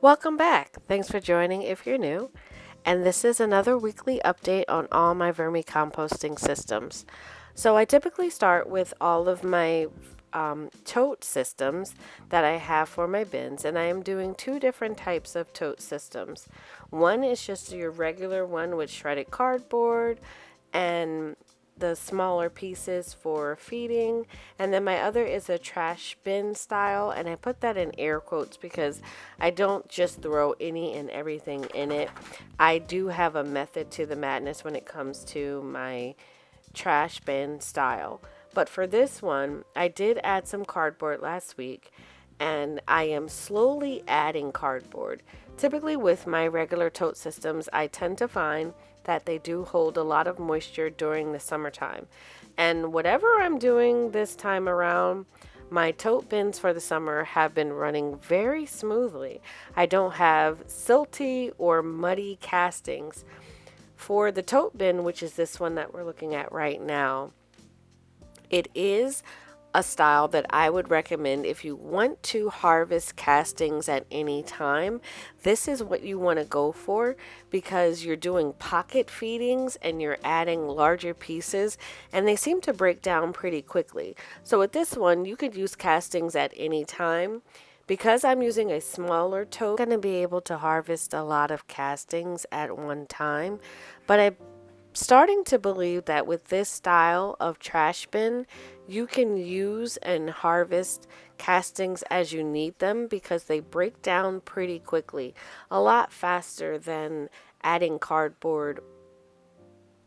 Welcome back. Thanks for joining if you're new. And this is another weekly update on all my vermicomposting systems. So I typically start with all of my tote systems that I have for my bins, and I am doing two different types of tote systems. One is just your regular one with shredded cardboard and the smaller pieces for feeding, and then my other is a trash bin style, and I put that in air quotes because I don't just throw any and everything in it. I do have a method to the madness when it comes to my trash bin style. But for this one, I did add some cardboard last week, and I am slowly adding cardboard. Typically, with my regular tote systems, I tend to find that they do hold a lot of moisture during the summertime. And whatever I'm doing this time around, my tote bins for the summer have been running very smoothly. I don't have silty or muddy castings. For the tote bin, which is this one that we're looking at right now, it is a style that I would recommend if you want to harvest castings at any time. This is what you want to go for because you're doing pocket feedings and you're adding larger pieces, and they seem to break down pretty quickly. So with this one, you could use castings at any time. Because I'm using a smaller tote, I'm going to be able to harvest a lot of castings at one time, but I'm starting to believe that with this style of trash bin, you can use and harvest castings as you need them because they break down pretty quickly, a lot faster than adding cardboard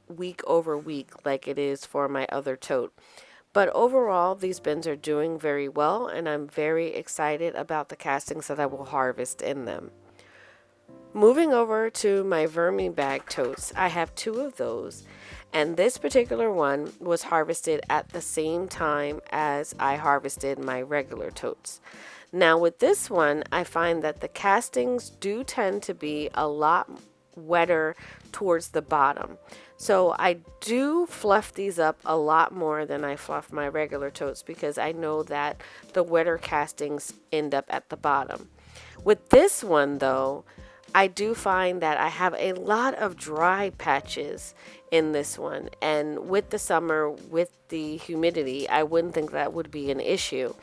week over week like it is for my other tote. But overall, these bins are doing very well, and I'm very excited about the castings that I will harvest in them. Moving over to my vermi bag totes, I have two of those, and this particular one was harvested at the same time as I harvested my regular totes. Now, with this one, I find that the castings do tend to be a lot wetter towards the bottom. So I do fluff these up a lot more than I fluff my regular totes because I know that the wetter castings end up at the bottom. With this one, though, I do find that I have a lot of dry patches in this one. And with the summer, with the humidity, I wouldn't think that would be an issue.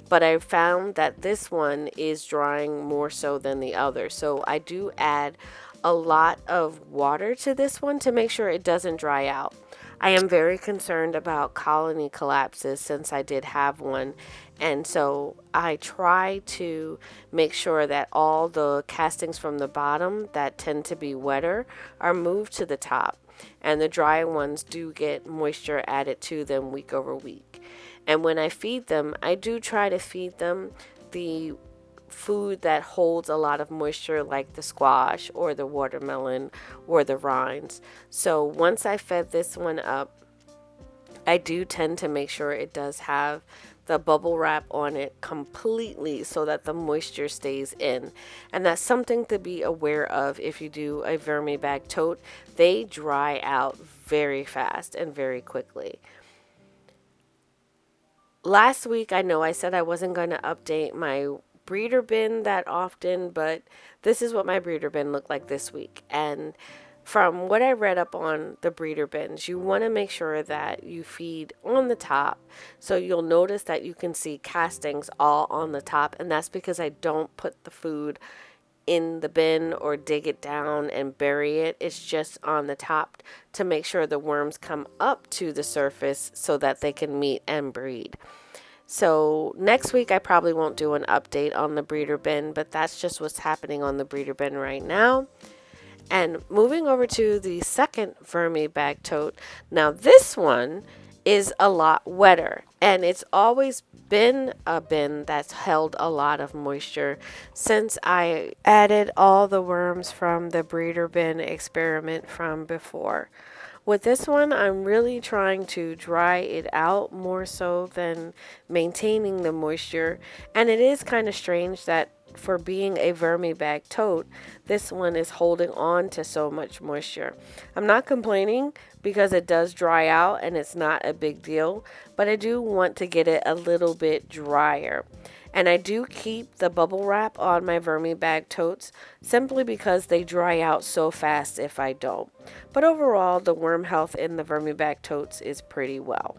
But I found that this one is drying more so than the other. So I do add a lot of water to this one to make sure it doesn't dry out. I am very concerned about colony collapses since I did have one. And so I try to make sure that all the castings from the bottom that tend to be wetter are moved to the top. And the dry ones do get moisture added to them week over week. And when I feed them, I do try to feed them the food that holds a lot of moisture, like the squash or the watermelon or the rinds. So once I fed this one up, I do tend to make sure it does have the bubble wrap on it completely so that the moisture stays in. And that's something to be aware of if you do a vermi bag tote. They dry out very fast and very quickly. Last week, I know I said I wasn't going to update my breeder bin that often, but this is what my breeder bin looked like this week. And from what I read up on the breeder bins, you want to make sure that you feed on the top. So you'll notice that you can see castings all on the top, and that's because I don't put the food in the bin or dig it down and bury it. It's just on the top to make sure the worms come up to the surface so that they can meet and breed. So next week I probably won't do an update on the breeder bin, but that's just what's happening on the breeder bin right now. And moving over to the second vermi bag tote. Now this one is a lot wetter, and it's always been a bin that's held a lot of moisture since I added all the worms from the breeder bin experiment from before. With this one, I'm really trying to dry it out more so than maintaining the moisture. And it is kind of strange that for being a vermi bag tote, this one is holding on to so much moisture. I'm not complaining because it does dry out and it's not a big deal, but I do want to get it a little bit drier. And I do keep the bubble wrap on my vermi bag totes simply because they dry out so fast if I don't. But overall, the worm health in the vermi bag totes is pretty well.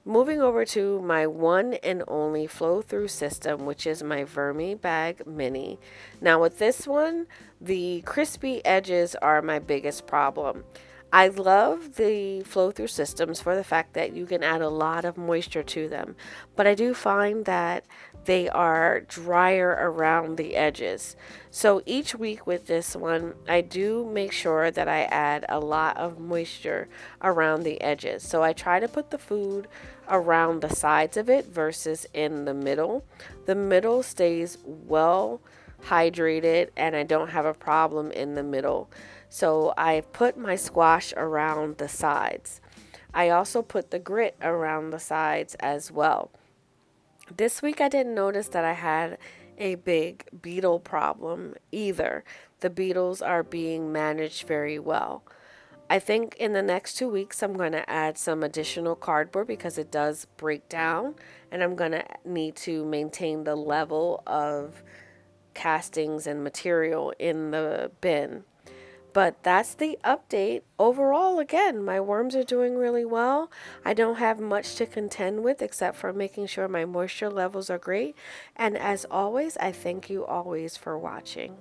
Moving over to my one and only flow through system, which is my Vermi Bag Mini. Now, with this one, the crispy edges are my biggest problem. I love the flow through systems for the fact that you can add a lot of moisture to them, but I do find that they are drier around the edges. So each week with this one, I do make sure that I add a lot of moisture around the edges. So I try to put the food around the sides of it versus in the middle. The middle stays well hydrated and I don't have a problem in the middle. So I put my squash around the sides. I also put the grit around the sides as well. This week I didn't notice that I had a big beetle problem either. The beetles are being managed very well. I think in the next 2 weeks I'm going to add some additional cardboard because it does break down, and I'm going to need to maintain the level of castings and material in the bin. But that's the update. Overall, again, my worms are doing really well. I don't have much to contend with except for making sure my moisture levels are great. And as always, I thank you always for watching.